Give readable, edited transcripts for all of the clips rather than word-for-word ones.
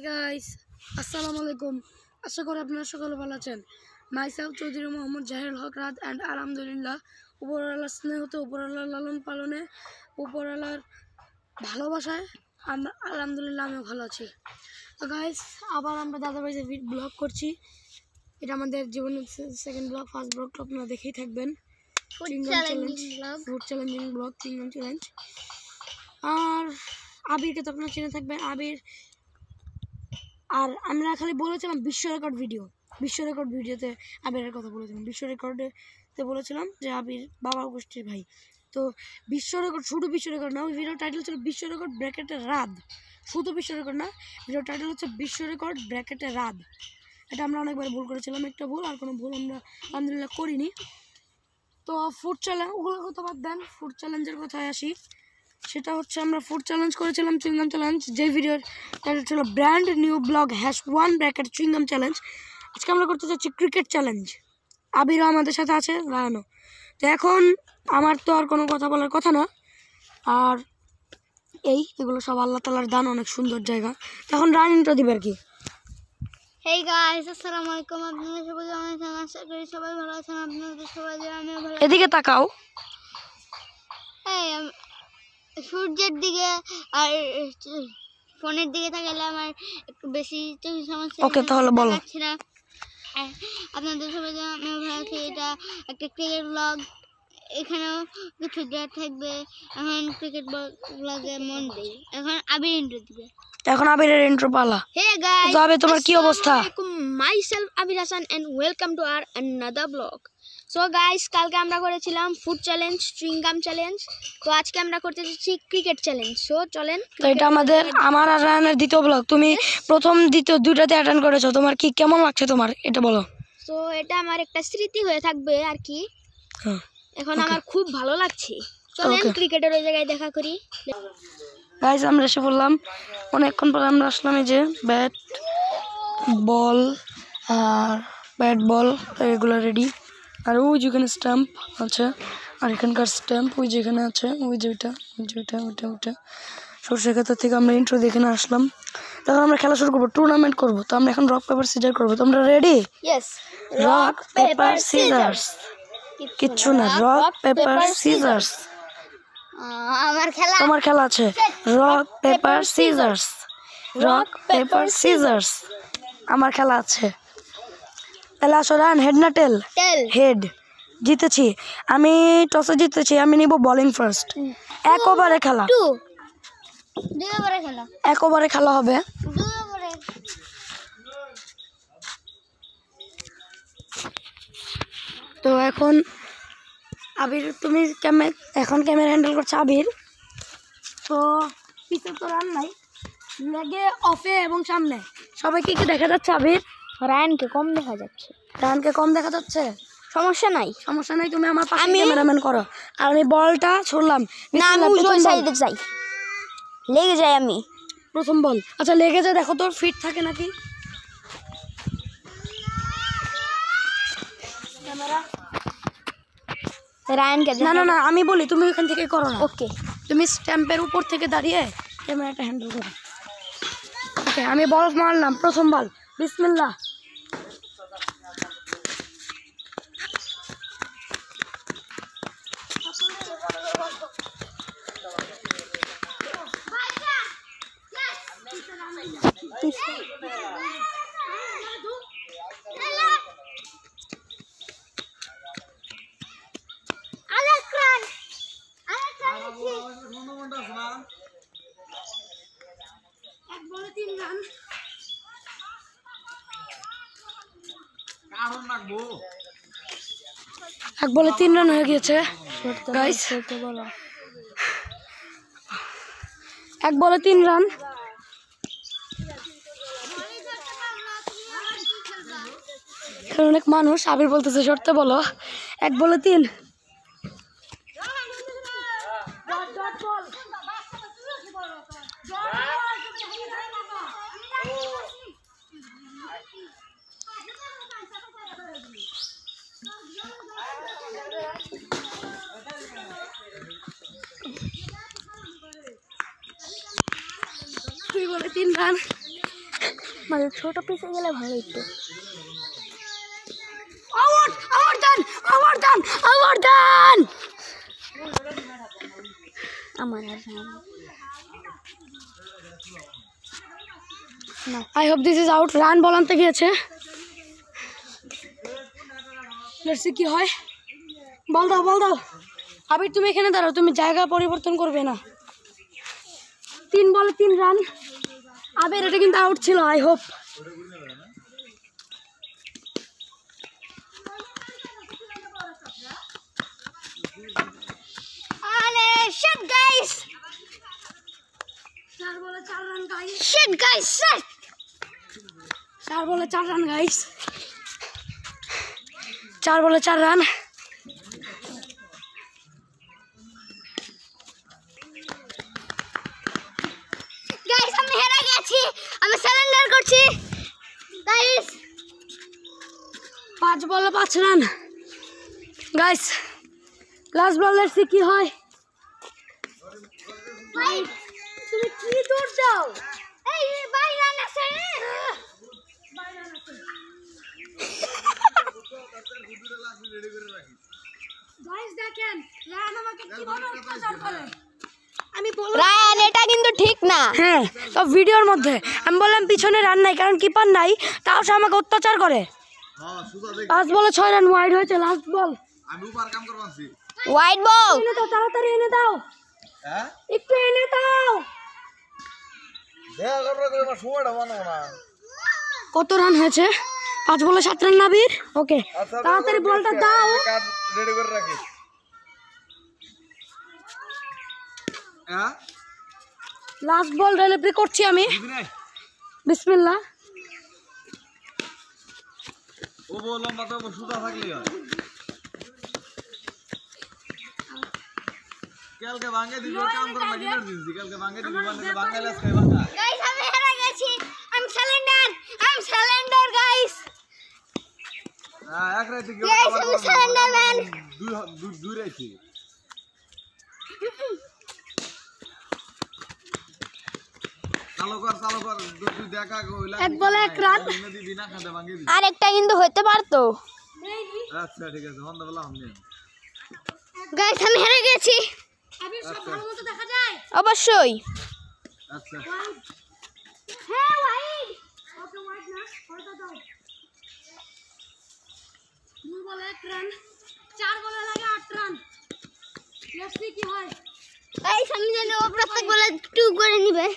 Guys, আসসালামু আলাইকুম। আশা করি আপনারা সকলে ভালো আছেন। মাইসেলফ চৌধুরী মোহাম্মদ জাহিরুল হক রাত অ্যান্ড আলহামদুলিল্লাহ উপরওয়ালার স্নেহতে, উপরওয়ালার লালন পালনে, উপরওয়ালার ভালোবাসায় আলহামদুলিল্লাহ আমিও ভালো আছি। তো গাইস, আবার আমরা দাদাভাইদের ব্লগ করছি। এটা আমাদের জীবনের সেকেন্ড ব্লগ। ফার্স্ট ব্লগটা আপনারা দেখেই থাকবেন। Food challenging blog, chewing gum challenge. আর আবিরকে তো আপনারা চিনে থাকবেন। আবির আর আমরা খালি বলেছিলাম বিশ্ব রেকর্ড ভিডিওতে আবিরের কথা বলেছিলাম। বিশ্ব রেকর্ডেতে বলেছিলাম যে আবির বাবা গোষ্ঠীর ভাই। তো বিশ্ব রেকর্ড, শুধু বিশ্ব রেকর্ড না, ওই ভিডিও টাইটেল ছিল বিশ্ব রেকর্ড ব্র্যাকেটে রাত। শুধু বিশ্ব রেকর্ড না, ভিডিও টাইটেল হচ্ছে বিশ্ব রেকর্ড ব্র্যাকেটে রাত। এটা আমরা অনেকবার ভুল করেছিলাম, একটা ভুল, আর কোনো ভুল আমরা আলহামদুলিল্লাহ করিনি। তো ফুড চ্যালেঞ্জ, ওগুলো কথা বাদ দেন, ফুড চ্যালেঞ্জের কথায় আসি। সেটা হচ্ছে আমরা ফুড চ্যালেঞ্জ করেছিলাম, চুইংগাম চ্যালেঞ্জ, যে ভিডিওর টাইটেল ছিল brand new blog #1 bracket chewing gum challenge. আজকে আমরা করতে চাচ্ছি ক্রিকেট চ্যালেঞ্জ। আবিরও আমাদের সাথে আছে, রায়ানও। তো এখন আমার তো আর কোনো কথা বলার কথা না। আর এগুলো সব আল্লাহ তাআলার দান, অনেক সুন্দর জায়গা। এখন রানিংটা দিবে আর কি। হেই গাইস, আসসালামু আলাইকুম। আপনারা সবাই কেমন আছেন? আশা করি সবাই ভালো আছেন। আপনাদের সবাই আমিও ভালো আছি। এদিকে তাকাও। এই সূর্যের দিকে আর ফোনের দিকে তাকালে আমার একটু বেশি সমস্যা। ওকে, তাহলে বলো। আপনাদের সবাই আমিও ভালো আছি। এটা একটা ক্রিকেট ব্লগ, এখানেও কিছু দেওয়া থাকবে। এখন ক্রিকেট ব্লগে মন দেই। এখন আবির ইন্ট্রো দিবে। এখন আবিরের ইন্ট্রো পালা। হে গাইস, তবে তোমার কি অবস্থা? Myself Abir Hasan and welcome to our another blog. So guys, কালকে আমরা করেছিলাম ফুড চ্যালেঞ্জ, চুইংগাম চ্যালেঞ্জ। তো আজকে আমরা করতে যাচ্ছি ক্রিকেট চ্যালেঞ্জ। সো চলেন। তো এটা আমার আর রায়ানের দ্বিতীয় ব্লগ। তুমি প্রথম দ্বিতীয় দুইটাতে অ্যাটেন্ড করেছো। তোমার কি কেমন লাগছে তোমার, এটা বলো। সো এটা আমার একটা স্মৃতি হয়ে থাকবে আর কি। এখন আমার খুব ভালো লাগছে। চলেন ক্রিকেটের ওই জায়গায় দেখা করি। গাইস, আমরা এসে বললাম, অনেকক্ষণ পরে আমরা আসলাম। এই যে ব্যাট বল এগুলো রেডি। আর ওই যেখানে স্ট্যাম্প আছে, আর এখানকার স্ট্যাম্প ওই যেখানে আছে, ওই যে ওইটা সরষে ক্ষেত্র থেকে আমরা ইন্ট্রো দেখে আসলাম। তখন আমরা খেলা শুরু করবো, টুর্নামেন্ট করবো। তো আমরা এখন রক পেপার সিজার করবো। তোমরা ready? Yes. Rock paper scissors. কিচ্ছু না, রক পেপার সিজার্স। তোমার খেলা আছে rock paper scissors. Rock paper scissors আমার খেলা আছে। তাহলে আসো, রান হেড না টেল? হেড। জিতেছি আমি, টসে জিতেছি আমি। নিব বোলিং ফার্স্ট। এক ওভারে খেলা, এক ওভারে খেলা হবে। তো এখন আবির, তুমি এখন ক্যামেরা হ্যান্ডেল করছো আবির। তো পিছনে তো রান নাই, লেগে অফে এবং সামনে সবাইকে কি দেখা যাচ্ছে? আবির, রায়ানকে কম দেখা যাচ্ছে। রানকে কম দেখা যাচ্ছে? সমস্যা নাই। তুমি আমার পাশে ক্যামেরাম্যান করো। আর আমি বলটা ছুড়লাম। না, আমি ওই সাইডে যাই, লেগে যাই আমি। প্রথম বল। আচ্ছা, লেগে যায়, দেখো তোর ফিট থাকে নাকি ক্যামেরা। রায়ানকে না, আমি বলি, তুমি ওখান থেকে করো না। ওকে, তুমি স্ট্যাম্পের উপর থেকে দাঁড়িয়ে ক্যামেরাটা হ্যান্ডেল করো। ওকে, আমি বল মারলাম। প্রথম বল, বিসমিল্লাহ। এক বলে 3 রান। এক বলে 3 রান হয়ে গিয়েছে গাইস। এক বলে 3 রান। অনেক মানুষ। আবির বলতেছে সরতে বলো। এক বলে 3। বলে 3 রান। মানে ছোট পিসে গেলে ভালো একটু। Out out done out done out done. আমার আর I hope this is out. Run ball আনতে গিয়েছে, লেটস সি কি হয়। বল দাও বল দাও। আবির তুমি এখানে দাঁড়াও, তুমি জায়গা পরিবর্তন করবে না। 3 বলে 3 রান। আবির এটা কিন্তু আউট ছিল। আই হোপ আরে শিট গাইস, 4 বলে 4 run guys. Shit guys, shit. 4 বলে 4 রান গাইস। 4 বলে 4 রান। গাইস আমি হেরে গেছি, আমি সারেন্ডার করছি গাইস। 5 বলে 5 run guys. Last ball, let's see কি হয়। ভাই তুমি কি দৌড় দাও? এই ভাই রান আছে। গাইস দেখেন রান আমাকে কিভাবে অত্যাচার করে। আমি বললাম রায়ান এটা কিন্তু ঠিক না। হ্যাঁ, তো ভিডিওর মধ্যে আমি বললাম পিছনে রান নাই কারণ কিপার নাই, তাও সে আমাকে অত্যাচার করে। 5 বলে 6 রান ওয়াইড হয়েছে। লাস্ট বল, আমি উপর কাম করবাছি। White ball. এনে দাও, তাড়াতাড়ি এনে দাও, হ্যাঁ একটু এনে দাও। দেখা করবে করে আমার সময়টা বানাও না। কত রান হয়েছে? 5 বলে 7 রান নাবির। ওকে তাড়াতাড়ি বলটা দাও। কার্ড রেডি করে রাখি। হ্যাঁ লাস্ট বল ডেলিভারি করছি আমি। দিবি না? বিসমিল্লাহ। ও বললাম বাবা ও সুদা থাকলে হয়। কালকে ভাঙে দিব কাম করে না ইমার্জেন্সি। কালকে ভাঙে দিব মানে বাঙালিস খাই ভাঙা। গাইস আমি হেরে গেছি, আমি সারেন্ডার গাইস। হ্যাঁ এক রাতে কি Guys, আমি surrender man. দুই রাইছি। চালু কর তুই দেখা কইলা 1 বলে 1 রান। দিবি না খাতে ভাঙে দিবি। আরেকটা কিন্তু হতে পারতো। আচ্ছা ঠিক আছে হন্দ বলা আমি। গাইস আমি হেরে গেছি। আবির সব ভালো মতো দেখা যায়। অবশ্যই। আচ্ছা হ্যাঁ ওয়াইড। ওকে ওয়াইড না, ওটা দাও। 2 বলে 1 রান। 4 বলে লাগে 8 রান। লেটস সি কি হয়। গাইস আমি জানি ও প্রত্যেক বলে 2 করে নিবে।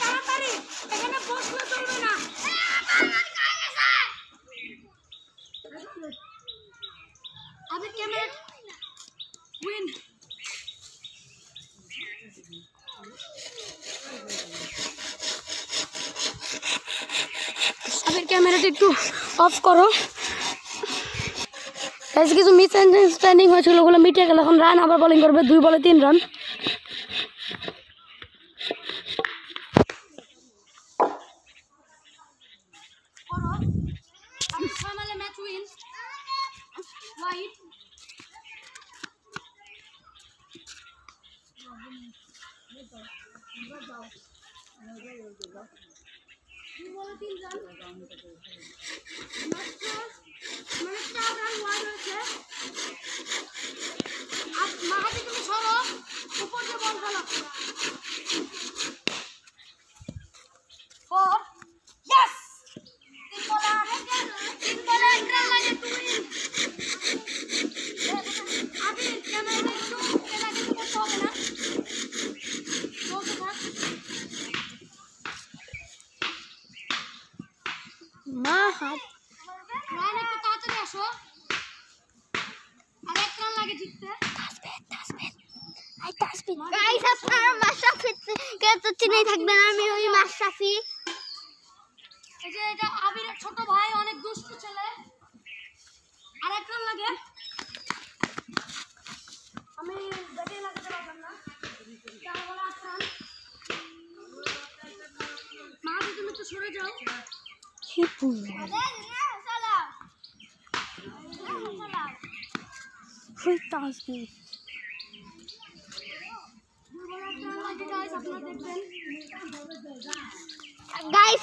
তাড়াতাড়ি এখানে বসলে চলবে না। আবির ক্যামেরা উইন। আবির ক্যামেরাটা একটু অফ করো। কিছু মিস আন্ডারস্ট্যান্ডিং হয়েছিল, ওগুলো মিটে গেল। এখন রান আবার বোলিং করবে। 2 বলে 3 রান। মা হাত রান একটু তাড়াতাড়ি আসো, আর 1 রান লাগে জিততে। গাইস আপনারা মাশরাফি কে তো চিনেই থাকবেন, আমি ওই মাশরাফি। এই যে এটা আবিরের ছোট ভাই, অনেক দুষ্টু ছেলে। আর 1 রান লাগে। আমি ব্যাটে লাগাতে পারলাম না। 4 বলে 8 রান। মা তুমি একটু সরে যাও। গাইস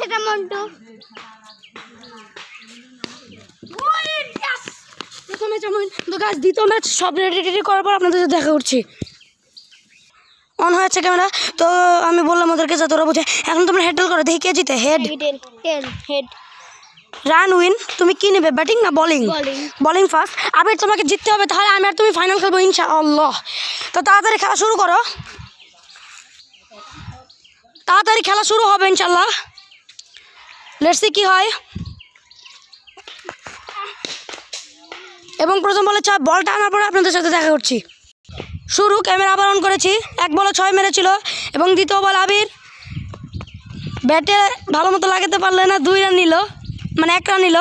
এটা মন্টু। প্রথম ম্যাচ আমার তো গাইস, দ্বিতীয় ম্যাচ সব রেডি করার পর আপনাদের সাথে দেখা করছি। অন হয়েছে ক্যামেরা, তো আমি বললাম ওদেরকে যাতে ওরা বুঝে। এখন তোমরা হেড করো, দেখি কে জিতে। Head head run win. তুমি কি নেবে, ব্যাটিং না বোলিং? Bowling first. আবির তোমাকে জিততে হবে, তাহলে আমি আর তুমি ফাইনাল খেলবো ইনশাআল্লাহ। তো তাড়াতাড়ি খেলা শুরু করো, তাড়াতাড়ি খেলা শুরু হবে ইনশাআল্লাহ। লেটস সি কি হয়। এবং প্রথম বলে বলটা আনার পরে আপনাদের সাথে দেখা করছি। শুরু, ক্যামেরা আবার অন করেছি। 1 বলে 6 মেরেছিল। এবং দ্বিতীয় বল আবির ব্যাটে ভালো মতো লাগাতে পারলে না, 2 রান নিল, মানে 1 রান নিল।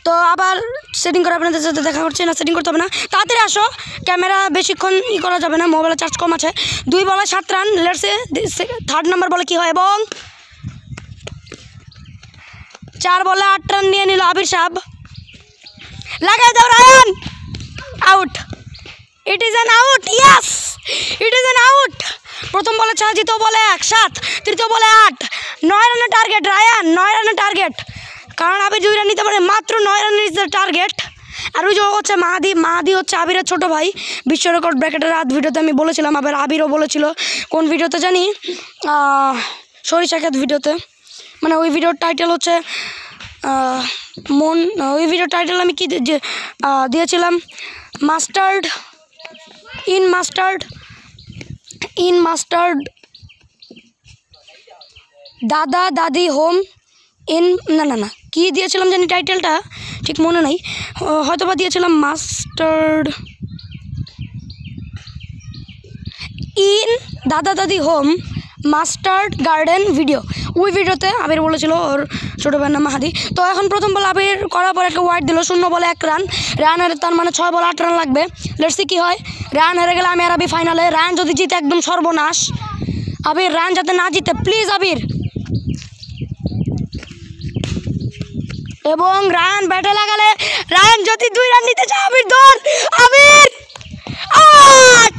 তো আবার সেটিং করে আপনাদের সাথে দেখা করছি। না, সেটিং করতে হবে না, তাড়াতাড়ি আসো। ক্যামেরা বেশিক্ষণ করা যাবে না, মোবাইলে চার্জ কম আছে। 2 বলে 7 রান। লেটসে থার্ড নাম্বার বলে কি হয়। এবং 4 বলে 8 রান নিয়ে নিল আবির সাহেব। লাগাই দাও Rayan. Out. It is an out. Yes, it is an out. প্রথম বলে 6, দ্বিতীয় বলে 1, 7, তৃতীয় বলে 8। 9 রানের টার্গেট রায়ান, 9 রানের টার্গেট। কারণ আবির 2 রান নিতে পারে, মাত্র 9 রানের ইজ দ্য টার্গেট। আর ওই যে হচ্ছে মাহাদি হচ্ছে আবিরের ছোটো ভাই। বিশ্ব রেকর্ড ব্র্যাকেটের রাত ভিডিওতে আমি বলেছিলাম, আবার আবিরও বলেছিল। কোন ভিডিওতে জানি, সরিষা খেত ভিডিওতে। মানে ওই ভিডিওর টাইটেল হচ্ছে ওই ভিডিওর টাইটেল আমি কি দিয়েছিলাম, মাস্টার্ড দাদা দাদি হোম ইন, না কি দিয়েছিলাম জানি, টাইটেলটা ঠিক মনে নাই। হয়তো বা দিয়েছিলাম মাস্টার্ড ইন দাদা দাদি হোম মাস্টার্ড গার্ডেন ভিডিও। ওই ভিডিওতে আবির বলেছিল ওর ছোটো ভাইয়ের নাম মাহাদি। তো এখন প্রথম বল আবির করার পর একটা ওয়াইড দিল, 0 বলে 1 রান। রান হেরে, তার মানে 6 বলে 8 রান লাগবে। লেটস সি কি হয়। রান হেরে গেলে আমি আর আবির ফাইনালে। রান যদি জিতে একদম সর্বনাশ। আবির রান যাতে না জিতে প্লিজ আবির। এবং রান ব্যাটে লাগালে, রান যদি 2 রান নিতে চায় আবির ধর। আবির আউট,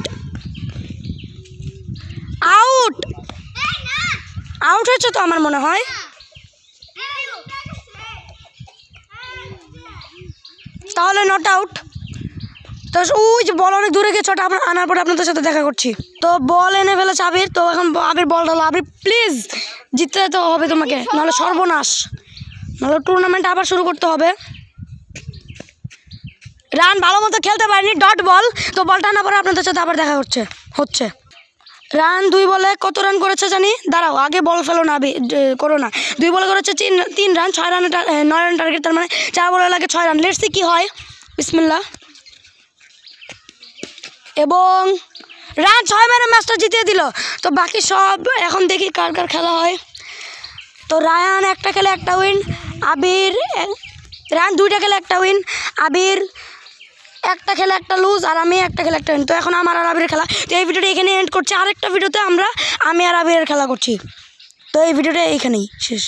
আউট, আউট হয়েছে তো আমার মনে হয়। তাহলে নট আউট। তো ওই যে বল অনেক দূরে গেছে, ওটা আনার পরে আপনাদের সাথে দেখা করছি। তো বল এনে ফেলেছে আবির। তো এখন আবির বল ঢালো। আবির প্লিজ জিততে তো হবে তোমাকে, নাহলে সর্বনাশ, নাহলে টুর্নামেন্ট আবার শুরু করতে হবে। রান ভালো মতো খেলতে পারেনি, ডট বল। তো বলটা আনার পরে আপনাদের সাথে আবার দেখা হচ্ছে। রান 2 বলে কত রান করেছে জানি, দাঁড়াও আগে বল ফেলো না, করো না। 2 বলে করেছে 3 রান, 6 রানের 9 রান টার্গেট, তার মানে 4 বলে লাগে 6 রান। লেটস সি কি হয়। বিসমিল্লাহ। এবং রান 6 মেরে ম্যাচটা জিতিয়ে দিল। তো বাকি সব এখন দেখি কার কার খেলা হয়। তো রায়ান একটা খেলে 1টা উইন, আবির রান 2টা খেলে 1টা উইন, আবির 1টা খেলে 1টা লুজ, আর আমি 1টা খেলে 1টা উইন। তো এখন আমার আর আবিরের খেলা। তো এই ভিডিওটা এখানে এন্ড করছি। আরেকটা ভিডিওতে আমি আর আবিরের খেলা করছি। তো এই ভিডিওটা এইখানেই শেষ।